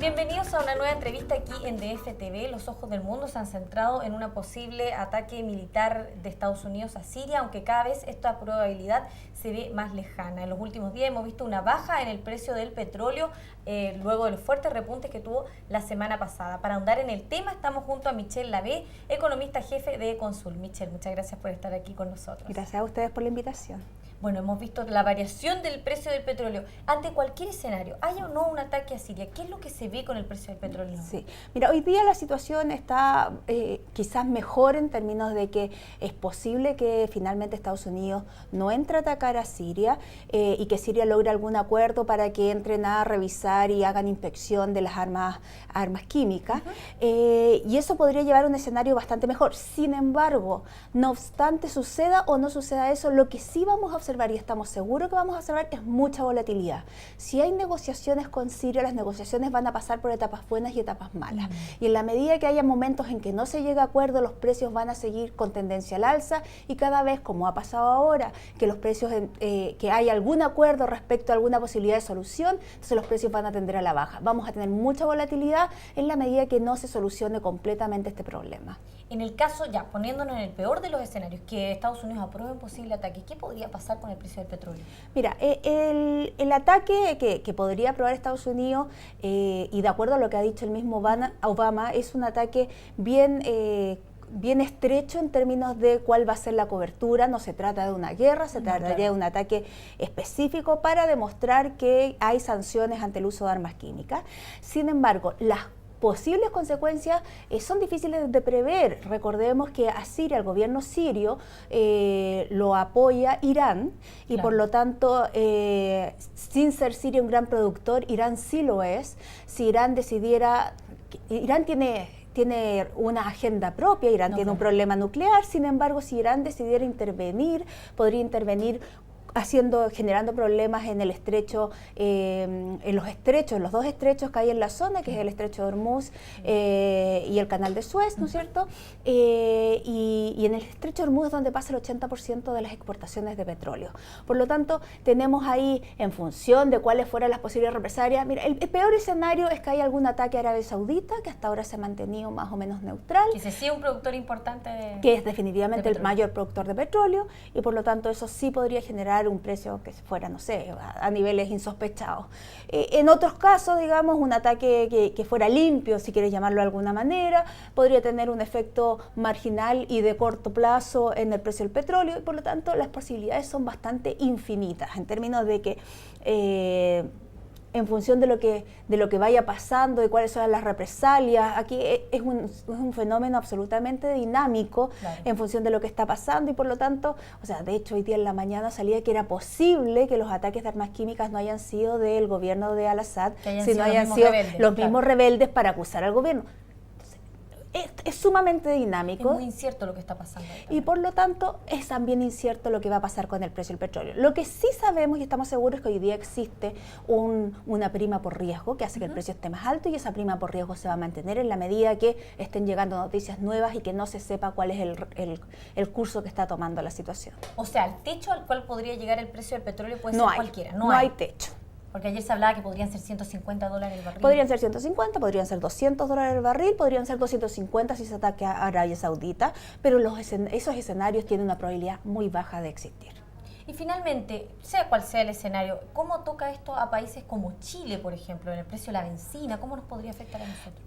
Bienvenidos a una nueva entrevista aquí en DF TV. Los ojos del mundo se han centrado en un posible ataque militar de Estados Unidos a Siria, aunque cada vez esta probabilidad se ve más lejana. En los últimos días hemos visto una baja en el precio del petróleo luego de los fuertes repuntes que tuvo la semana pasada. Para ahondar en el tema estamos junto a Michelle Lavé, economista jefe de Consul. Michelle, muchas gracias por estar aquí con nosotros. Gracias a ustedes por la invitación. Bueno, hemos visto la variación del precio del petróleo. Ante cualquier escenario, haya o no un ataque a Siria, ¿qué es lo que se ve con el precio del petróleo? Sí, mira, hoy día la situación está quizás mejor en términos de que es posible que finalmente Estados Unidos no entre a atacar a Siria y que Siria logre algún acuerdo para que entren a revisar y hagan inspección de las armas químicas. Y eso podría llevar a un escenario bastante mejor. Sin embargo, no obstante suceda o no suceda eso, lo que sí vamos a observar y estamos seguros que vamos a observar es mucha volatilidad. Si hay negociaciones con Siria, las negociaciones van a pasar por etapas buenas y etapas malas. Y en la medida que haya momentos en que no se llegue a acuerdo, los precios van a seguir con tendencia al alza y cada vez, como ha pasado ahora, que los precios, que hay algún acuerdo respecto a alguna posibilidad de solución, entonces los precios van a tender a la baja. Vamos a tener mucha volatilidad en la medida que no se solucione completamente este problema. En el caso, ya poniéndonos en el peor de los escenarios, que Estados Unidos apruebe un posible ataque, ¿qué podría pasar con el precio del petróleo? Mira, el ataque que podría aprobar Estados Unidos, y de acuerdo a lo que ha dicho el mismo Obama, es un ataque bien estrecho en términos de cuál va a ser la cobertura. No se trata de una guerra, se trataría de un ataque específico para demostrar que hay sanciones ante el uso de armas químicas. Sin embargo, las posibles consecuencias son difíciles de prever. Recordemos que a Siria, el gobierno sirio, lo apoya Irán y por lo tanto, sin ser Siria un gran productor, Irán sí lo es. Si Irán decidiera, Irán tiene una agenda propia, Irán tiene un problema nuclear, sin embargo, si Irán decidiera intervenir, podría intervenir generando problemas en el estrecho, en los dos estrechos que hay en la zona, que es el estrecho de Hormuz y el canal de Suez, ¿no es cierto? Y en el estrecho de Hormuz es donde pasa el 80% de las exportaciones de petróleo. Por lo tanto, tenemos ahí, en función de cuáles fueran las posibles represalias, mira, el peor escenario es que haya algún ataque a Arabia Saudita, que hasta ahora se ha mantenido más o menos neutral. Que se sigue un productor importante que es definitivamente el mayor productor de petróleo, y por lo tanto eso sí podría generar un precio que fuera, no sé, a niveles insospechados. En otros casos, digamos, un ataque que fuera limpio, si quieres llamarlo de alguna manera, podría tener un efecto marginal y de corto plazo en el precio del petróleo, y por lo tanto las posibilidades son bastante infinitas, en términos de que en función de lo que vaya pasando, de cuáles son las represalias. Aquí es un fenómeno absolutamente dinámico, claro, en función de lo que está pasando, y por lo tanto, o sea, de hecho hoy día en la mañana salía que era posible que los ataques de armas químicas no hayan sido del gobierno de Al-Assad, sino hayan sido los mismos rebeldes para acusar al gobierno. Es sumamente dinámico. Es muy incierto lo que está pasando. Y por lo tanto es también incierto lo que va a pasar con el precio del petróleo. Lo que sí sabemos y estamos seguros es que hoy día existe una prima por riesgo que hace que el precio esté más alto, y esa prima por riesgo se va a mantener en la medida que estén llegando noticias nuevas y que no se sepa cuál es el curso que está tomando la situación. O sea, el techo al cual podría llegar el precio del petróleo puede ser cualquiera. No hay techo. Porque ayer se hablaba que podrían ser $150 el barril. Podrían ser 150, podrían ser $200 el barril, podrían ser 250 si se ataque a Arabia Saudita, pero esos escenarios tienen una probabilidad muy baja de existir. Y finalmente, sea cual sea el escenario, ¿cómo toca esto a países como Chile, por ejemplo, en el precio de la benzina? ¿Cómo nos podría afectar a nosotros?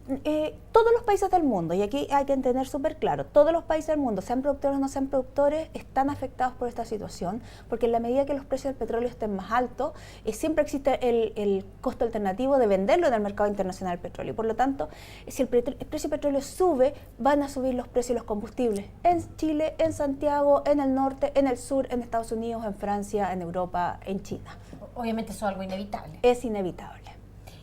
Todos los países del mundo, y aquí hay que tener súper claro, todos los países del mundo, sean productores o no sean productores, están afectados por esta situación, porque en la medida que los precios del petróleo estén más altos, siempre existe el costo alternativo de venderlo en el mercado internacional del petróleo. Por lo tanto, si el precio del petróleo sube, van a subir los precios de los combustibles en Chile, en Santiago, en el norte, en el sur, en Estados Unidos, en Francia, en Europa, en China. Obviamente eso es algo inevitable. Es inevitable.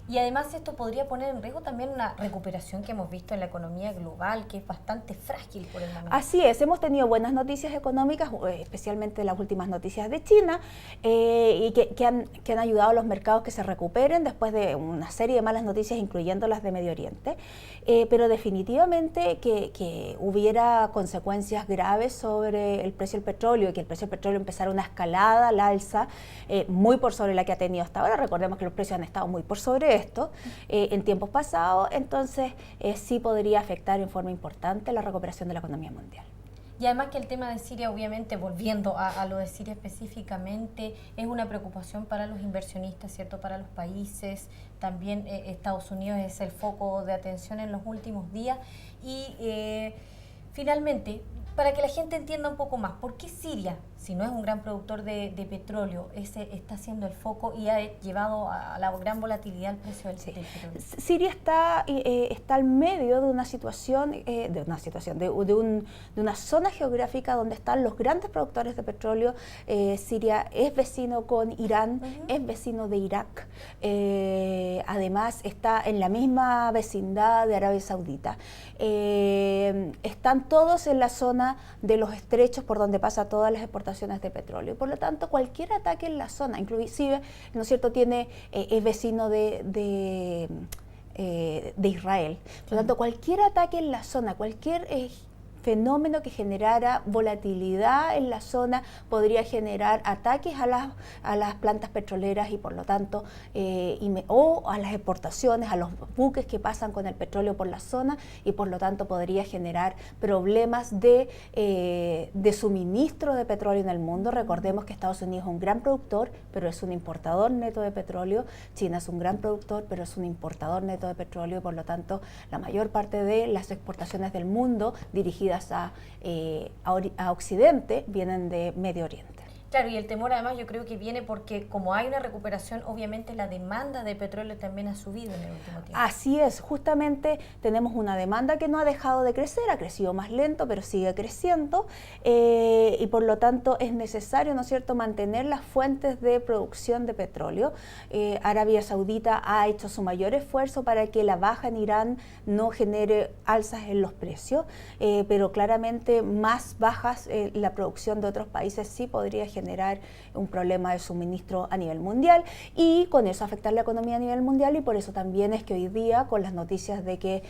Y además esto podría poner en riesgo también una recuperación que hemos visto en la economía global, que es bastante frágil por el momento. Así es, hemos tenido buenas noticias económicas, especialmente las últimas noticias de China, y que han ayudado a los mercados que se recuperen después de una serie de malas noticias, incluyendo las de Medio Oriente, pero definitivamente que hubiera consecuencias graves sobre el precio del petróleo, y que el precio del petróleo empezara una escalada al alza, muy por sobre la que ha tenido hasta ahora. Recordemos que los precios han estado muy por sobre ocurre esto en tiempos pasados, entonces sí podría afectar en forma importante la recuperación de la economía mundial. Y además que el tema de Siria, obviamente, volviendo a lo de Siria específicamente, es una preocupación para los inversionistas, ¿cierto? Para los países. También Estados Unidos es el foco de atención en los últimos días. Y finalmente, para que la gente entienda un poco más, ¿por qué Siria, si no es un gran productor de petróleo, está siendo el foco y ha llevado a la gran volatilidad el precio del petróleo? Siria está al medio de una situación, de una zona geográfica donde están los grandes productores de petróleo. Siria es vecino con Irán, es vecino de Irak, además está en la misma vecindad de Arabia Saudita. Están todos en la zona de los estrechos por donde pasa todas las exportaciones de petróleo. Por lo tanto, cualquier ataque en la zona, inclusive, ¿no es cierto?, es vecino de Israel. Por lo tanto, cualquier ataque en la zona, cualquier fenómeno que generara volatilidad en la zona podría generar ataques a las plantas petroleras y por lo tanto o a las exportaciones, a los buques que pasan con el petróleo por la zona y por lo tanto podría generar problemas de suministro de petróleo en el mundo. Recordemos que Estados Unidos es un gran productor, pero es un importador neto de petróleo. China es un gran productor, pero es un importador neto de petróleo y por lo tanto la mayor parte de las exportaciones del mundo dirigidas a Occidente vienen de Medio Oriente. Claro, y el temor además yo creo que viene porque como hay una recuperación, obviamente la demanda de petróleo también ha subido en el último tiempo. Así es, justamente tenemos una demanda que no ha dejado de crecer, ha crecido más lento, pero sigue creciendo y por lo tanto es necesario, ¿no es cierto?, mantener las fuentes de producción de petróleo. Arabia Saudita ha hecho su mayor esfuerzo para que la baja en Irán no genere alzas en los precios, pero claramente más bajas la producción de otros países sí podría generar un problema de suministro a nivel mundial y con eso afectar la economía a nivel mundial y por eso también es que hoy día con las noticias de que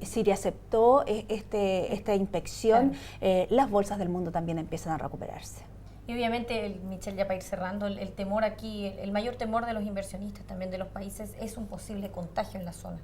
Siria aceptó esta inspección, las bolsas del mundo también empiezan a recuperarse. Y obviamente, Michelle, ya para ir cerrando, el temor aquí, el mayor temor de los inversionistas, también de los países, es un posible contagio en la zona.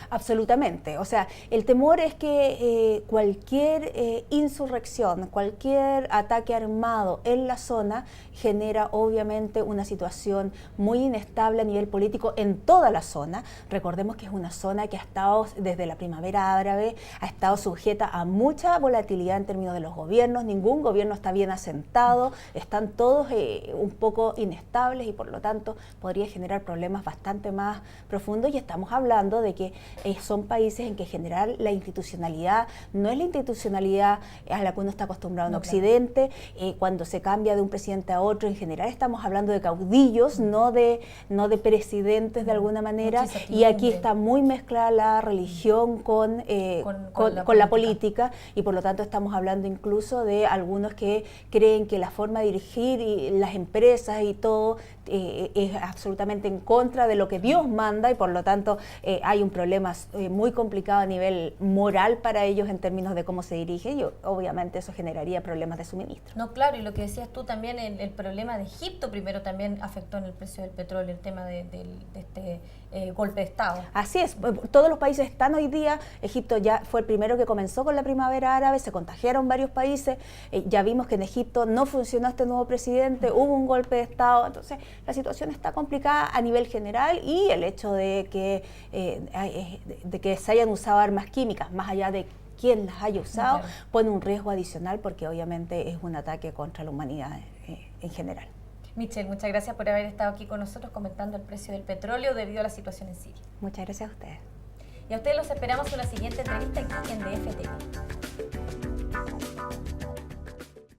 Absolutamente. O sea, el temor es que cualquier insurrección, cualquier ataque armado en la zona genera obviamente una situación muy inestable a nivel político en toda la zona. Recordemos que es una zona que ha estado desde la primavera árabe, ha estado sujeta a mucha volatilidad en términos de los gobiernos, ningún gobierno está bien asentado, están todos un poco inestables y por lo tanto podría generar problemas bastante más profundos y estamos hablando de que son países en que en general la institucionalidad no es la institucionalidad a la que uno está acostumbrado en Occidente. Cuando se cambia de un presidente a otro, en general estamos hablando de caudillos, no de presidentes de alguna manera, y aquí está muy mezclada la religión con la política y por lo tanto estamos hablando incluso de algunos que creen que la forma de dirigir y las empresas y todo es absolutamente en contra de lo que Dios manda y por lo tanto hay un problema muy complicado a nivel moral para ellos en términos de cómo se dirige y obviamente eso generaría problemas de suministro. No, claro, y lo que decías tú también, el problema de Egipto primero también afectó en el precio del petróleo, el tema de este golpe de Estado. Así es, todos los países están hoy día, Egipto ya fue el primero que comenzó con la primavera árabe, se contagiaron varios países, ya vimos que en Egipto no funcionó este nuevo presidente, hubo un golpe de Estado, entonces la situación está complicada a nivel general y el hecho de que se hayan usado armas químicas, más allá de quién las haya usado, pone un riesgo adicional porque obviamente es un ataque contra la humanidad en general. Michelle, muchas gracias por haber estado aquí con nosotros comentando el precio del petróleo debido a la situación en Siria. Muchas gracias a ustedes. Y a ustedes los esperamos en la siguiente entrevista aquí en DF TV.